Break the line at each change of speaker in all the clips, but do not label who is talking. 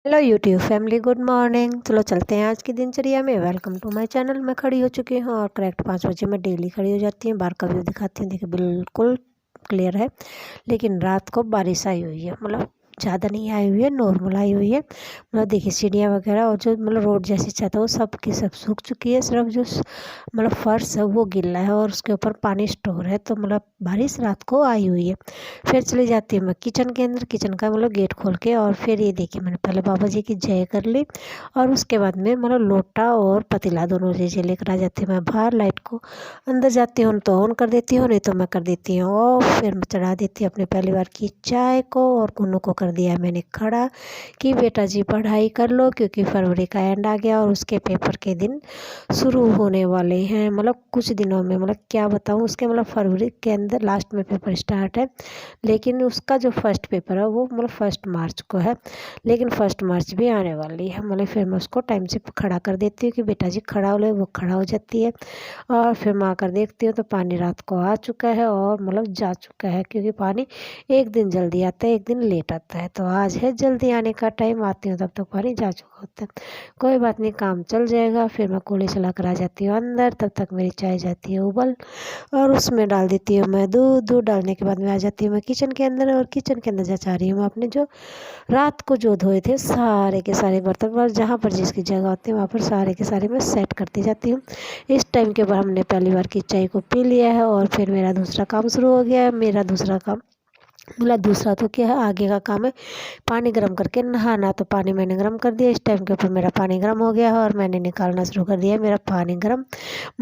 Hello YouTube family, good morning. चलो चलते हैं आज की दिनचर्या में। Welcome to my channel. मैं खड़ी हो चुकी हूँ और करेक्ट 5 बजे मैं डेली खड़ी हो जाती हूँ। बाहर का व्यू दिखाती हूँ। देखिए बिल्कुल क्लियर है, लेकिन रात को बारिश आई हुई है। मतलब ज़्यादा नहीं आई हुई है, नॉर्मल आई हुई है। मतलब देखिए सीढ़ियाँ वगैरह और जो मतलब रोड जैसी छत है वो सब की सब सूख चुकी है। सिर्फ जो मतलब फर्श है वो गीला है और उसके ऊपर पानी स्टोर है। तो मतलब बारिश रात को आई हुई है। फिर चली जाती हूँ मैं किचन के अंदर। किचन का मतलब गेट खोल के और फिर ये देखिए मैंने पहले बाबा जी की जय कर ली और उसके बाद में मतलब लोटा और पतीला दोनों चीज़ें लेकर आ जाती हूँ मैं बाहर। लाइट को अंदर जाती हूँ तो ऑन कर देती हूँ, नहीं तो मैं कर देती हूँ ऑफ। फिर मैं चढ़ा देती हूँ अपने पहली बार की चाय को और गुन्नू को कर दिया है मैंने खड़ा कि बेटा जी पढ़ाई कर लो, क्योंकि फरवरी का एंड आ गया और उसके पेपर के दिन शुरू होने वाले हैं। मतलब कुछ दिनों में, मतलब क्या बताऊँ, उसके मतलब फरवरी के अंदर लास्ट में पेपर स्टार्ट है, लेकिन उसका जो फर्स्ट पेपर है वो मतलब 1 मार्च को है। लेकिन 1 मार्च भी आने वाली है। मतलब फिर मैं उसको टाइम से खड़ा कर देती हूँ कि बेटा जी खड़ा हो ले। वो खड़ा हो जाती है और फिर मैं आकर देखती हूँ तो पानी रात को आ चुका है और मतलब जा चुका है, क्योंकि पानी एक दिन जल्दी आता है, एक दिन लेट आता है। तो आज है जल्दी आने का टाइम, आती हूँ तब तक पानी जा चुका होता है। कोई बात नहीं, काम चल जाएगा। फिर मैं कूल्ही चला कर आ जाती हूँ अंदर। तब तक मेरी चाय जाती है उबल और उसमें डाल देती हूँ मैं दूध। दूध डालने के बाद में आ जाती हूँ मैं किचन के अंदर और किचन के अंदर जा रही हूँ मैं अपने जो रात को जो धोए थे सारे के सारे बर्तन, पर जहाँ पर जिसकी जगह होती है वहाँ पर सारे के सारे मैं सेट करती जाती हूँ। इस टाइम के बाद हमने पहली बार की चाय को पी लिया है और फिर मेरा दूसरा काम शुरू हो गया है। मेरा दूसरा काम मतलब दूसरा तो क्या है, आगे का काम है पानी गर्म करके नहाना। तो पानी मैंने गर्म कर दिया। इस टाइम के ऊपर मेरा पानी गर्म हो गया है और मैंने निकालना शुरू कर दिया है मेरा पानी गर्म।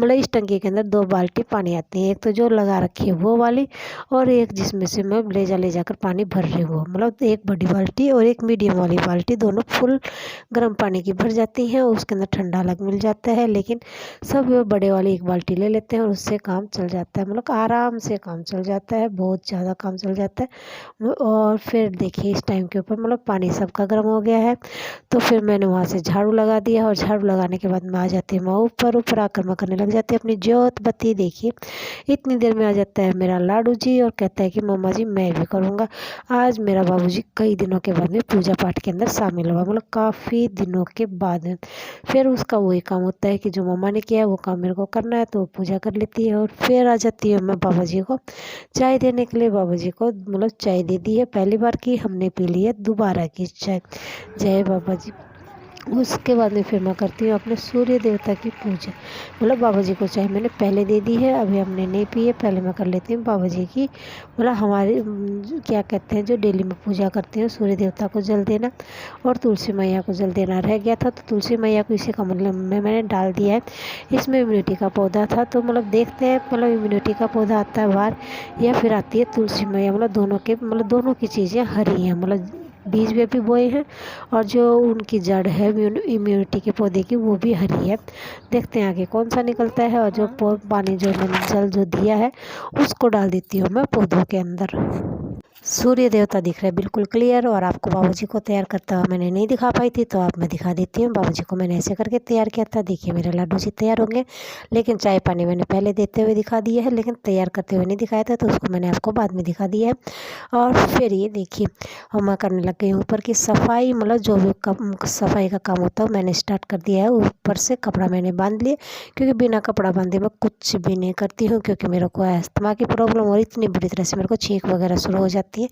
मतलब इस टंकी के अंदर 2 बाल्टी पानी आती है, एक तो जो लगा रखी है वो वाली और एक जिसमें से मैं ले जाकर पानी भर रही हूँ। मतलब एक बड़ी बाल्टी और एक मीडियम वाली बाल्टी, दोनों फुल गर्म पानी की भर जाती हैं। उसके अंदर ठंडा अलग मिल जाता है, लेकिन सब बड़े वाली एक बाल्टी ले लेते हैं और उससे काम चल जाता है। मतलब आराम से काम चल जाता है, बहुत ज़्यादा काम चल जाता है। और फिर देखिए इस टाइम के ऊपर मतलब पानी सबका गर्म हो गया है। तो फिर मैंने वहाँ से झाड़ू लगा दिया और झाड़ू लगाने के बाद मैं आ जाती हूँ मैं ऊपर। ऊपर आकर मैं करने लग जाती हूँ अपनी जोत बत्ती। देखिए इतनी देर में आ जाता है मेरा लाडू जी और कहता है कि मम्मा जी मैं भी करूँगा। आज मेरा बाबूजी कई दिनों के बाद में पूजा पाठ के अंदर शामिल हुआ, मतलब काफ़ी दिनों के बाद में। फिर उसका वही काम होता है कि जो मम्मा ने किया है वो काम मेरे को करना है, तो वो पूजा कर लेती है। और फिर आ जाती हूँ मैं बाबा जी को चाय देने के लिए। बाबा जी को मतलब चाय दे दी है, पहली बार की हमने पी ली है दोबारा की चाय। जय बाबा जी। उसके बाद में फिर मैं करती हूँ अपने सूर्य देवता की पूजा। मतलब बाबा जी को चाय मैंने पहले दे दी है, अभी हमने नहीं पी है। पहले मैं कर लेती हूँ बाबा जी की, मतलब हमारे क्या कहते हैं जो डेली में पूजा करते हैं, सूर्य देवता को जल देना और तुलसी मैया को जल देना रह गया था। तो तुलसी मैया को इसी का मतलब में मैंने डाल दिया है। इसमें इम्यूनिटी का पौधा था, तो मतलब देखते हैं मतलब इम्यूनिटी का पौधा आता है बाहर या फिर आती है तुलसी मैया। मतलब दोनों की चीज़ें हरी हैं। मतलब बीज में भी बोए हैं और जो उनकी जड़ है इम्यूनिटी के पौधे की वो भी हरी है। देखते हैं आगे कौन सा निकलता है। और जो पानी जो मैंने जल जो दिया है उसको डाल देती हूँ मैं पौधों के अंदर। सूर्य देवता दिख रहे हैं बिल्कुल क्लियर। और आपको बाबा जी को तैयार करता हुआ मैंने नहीं दिखा पाई थी, तो आप मैं दिखा देती हूँ। बाबा जी को मैंने ऐसे करके तैयार किया था। देखिए मेरे लाडू जी तैयार होंगे, लेकिन चाय पानी मैंने पहले देते हुए दिखा दिया है, लेकिन तैयार करते हुए नहीं दिखाया था, तो उसको मैंने आपको बाद में दिखा दिया है। और फिर ये देखिए और मैं करने लग गई ऊपर की सफाई। मतलब जो भी सफाई का काम होता है मैंने स्टार्ट कर दिया है। ऊपर से कपड़ा मैंने बांध लिया, क्योंकि बिना कपड़ा बांधे मैं कुछ भी नहीं करती हूँ, क्योंकि मेरे को अस्थमा की प्रॉब्लम और इतनी बुरी तरह से मेरे को छींक वगैरह शुरू हो जाती है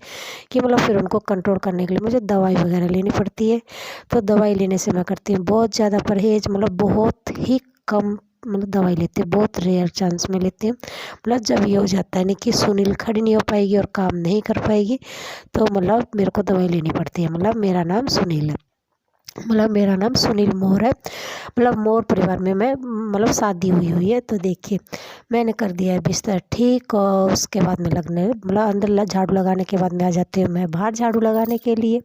कि मतलब फिर उनको कंट्रोल करने के लिए मुझे दवाई वगैरह लेनी पड़ती है। तो दवाई लेने से मैं करती हूँ बहुत ज़्यादा परहेज़। मतलब बहुत ही कम मतलब दवाई लेती हूँ, बहुत रेयर चांस में लेती हूँ। मतलब जब ये हो जाता है नहीं कि सुनील खड़ी नहीं हो पाएगी और काम नहीं कर पाएगी, तो मतलब मेरे को दवाई लेनी पड़ती है। मतलब मेरा नाम सुनील है, मतलब मेरा नाम सुनील मोर है। मतलब मोर परिवार में मैं मतलब शादी हुई है। तो देखिए मैंने कर दिया है बिस्तर ठीक और उसके बाद में लगने मतलब अंदर झाड़ू लगाने के बाद में आ जाती हूँ मैं बाहर झाड़ू लगाने के लिए।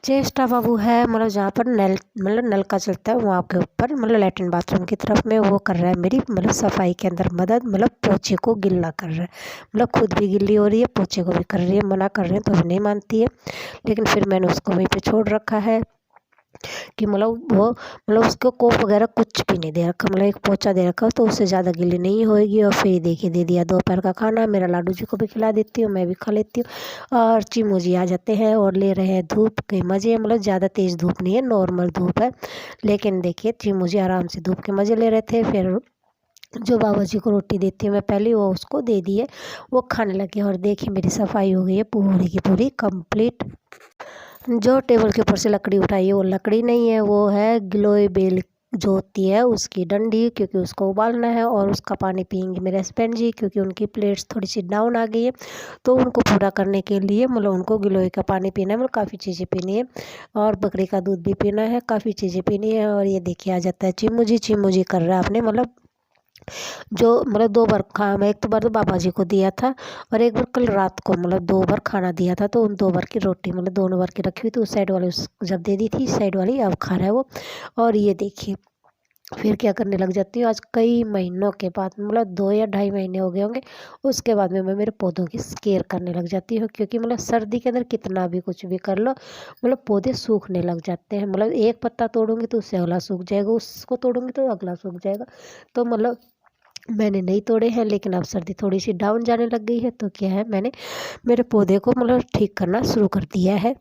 चेष्टा बाबू है मतलब जहाँ पर नल का चलता है वहाँ के ऊपर मतलब लैट्रिन बाथरूम की तरफ में वो कर रहा है मेरी मतलब सफाई के अंदर मदद। मतलब पोछे को गिल्ला कर रहा है, मतलब खुद भी गिल्ली हो रही है, पोछे को भी कर रही है। मना कर रहे हैं तो भी नहीं मानती है, लेकिन फिर मैंने उसको वहीं पे छोड़ रखा है कि मतलब वो मतलब उसको कोप वगैरह कुछ भी नहीं दे रखा, मतलब एक पोछा दे रखा तो उससे ज़्यादा गीली नहीं होएगी। और फिर देखिए दे दिया दोपहर का खाना, मेरा लाडू जी को भी खिला देती हूँ, मैं भी खा लेती हूँ। और चीमू जी आ जाते हैं और ले रहे हैं धूप के मज़े, मतलब ज़्यादा तेज़ धूप नहीं है, नॉर्मल धूप है, लेकिन देखिए चीमू जी आराम से धूप के मज़े ले रहे थे। फिर जो बाबा जी को रोटी देती हूँ मैं पहले, वो उसको दे दी है, वो खाने लगे। और देखिए मेरी सफाई हो गई है पूरी की पूरी कंप्लीट। जो टेबल के ऊपर से लकड़ी उठाई है वो लकड़ी नहीं है, वो है गिलोय बेल जो होती है उसकी डंडी, क्योंकि उसको उबालना है। और उसका पानी पियेंगे मेरे हस्बैंड जी, क्योंकि उनकी प्लेट्स थोड़ी सी डाउन आ गई है, तो उनको पूरा करने के लिए मतलब उनको गिलोय का पानी पीना है, मतलब काफ़ी चीज़ें पीनी है। और बकरी का दूध भी पीना है, काफ़ी चीज़ें पीनी है। और ये देखिए आ जाता है चिमू जी कर रहा है आपने, मतलब जो मतलब 2 बार खा, मैं एक तो बार तो बाबा जी को दिया था और एक बार कल रात को, मतलब 2 बार खाना दिया था। तो उन 2 बार की रोटी मतलब दोनों बार की रखी हुई, तो उस साइड वाली उस जब दे दी थी, इस साइड वाली अब खा रहा है वो। और ये देखिए फिर क्या करने लग जाती हूँ, आज कई महीनों के बाद, मतलब 2 या ढाई महीने हो गए होंगे, उसके बाद में मैं मेरे पौधों की केयर करने लग जाती हूँ। क्योंकि मतलब सर्दी के अंदर कितना भी कुछ भी कर लो, मतलब पौधे सूखने लग जाते हैं। मतलब एक पत्ता तोड़ूंगी तो उससे अगला सूख जाएगा, उसको तोड़ूंगी तो अगला सूख जाएगा। तो मतलब मैंने नहीं तोड़े हैं, लेकिन अब सर्दी थोड़ी सी डाउन जाने लग गई है, तो क्या है मैंने मेरे पौधे को मतलब ठीक करना शुरू कर दिया है।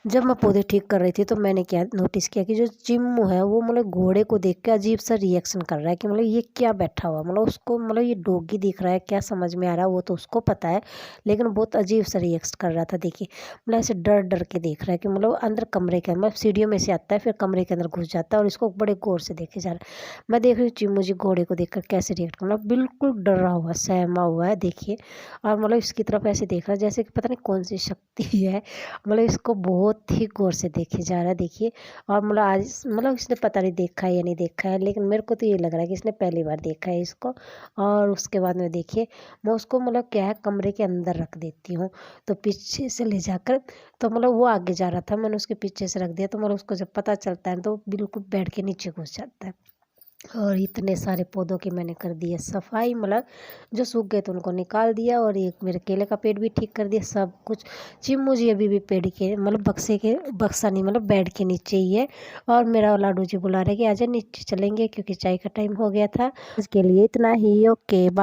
जब मैं पौधे ठीक कर रही थी तो मैंने क्या नोटिस किया कि जो चिम्मू है वो मतलब घोड़े को देख के अजीब सा रिएक्शन कर रहा है, कि मतलब ये क्या बैठा हुआ, मतलब उसको मतलब ये डॉगी दिख रहा है, क्या समझ में आ रहा है वो तो उसको पता है, लेकिन बहुत अजीब सा रिएक्शन कर रहा था। देखिए मतलब ऐसे डर डर के देख रहा है, कि मतलब अंदर कमरे के अंदर सीढ़ियों में से आता है, फिर कमरे के अंदर घुस जाता है और इसको बड़े गौर से देखे जा रहा है। मैं देख रही हूँ चिम्मू जी घोड़े को देख कर कैसे रिएक्ट कर, मतलब बिल्कुल डरा हुआ सहमा हुआ है देखिए। और मतलब इसकी तरफ ऐसे देख रहा है जैसे कि पता नहीं कौन सी शक्ति है, मतलब इसको बहुत ही गौर से देखे जा रहा है देखिए। और मतलब आज मतलब इसने पता नहीं देखा है या नहीं देखा है, लेकिन मेरे को तो ये लग रहा है कि इसने पहली बार देखा है इसको। और उसके बाद में देखिए मैं उसको मतलब क्या है कमरे के अंदर रख देती हूँ, तो पीछे से ले जाकर, तो मतलब वो आगे जा रहा था, मैंने उसके पीछे से रख दिया, तो मतलब उसको जब पता चलता है तो बिल्कुल बेड के नीचे घुस जाता है। और इतने सारे पौधों की मैंने कर दी है सफाई, मतलब जो सूख गए तो उनको निकाल दिया, और एक मेरे केले का पेड़ भी ठीक कर दिया, सब कुछ। चिम्मू जी अभी भी पेड़ के मतलब बक्सा नहीं, मतलब बेड के नीचे ही है। और मेरा लाडू जी बुला रहे कि आजा नीचे चलेंगे, क्योंकि चाय का टाइम हो गया था। इसके लिए इतना ही, ओके।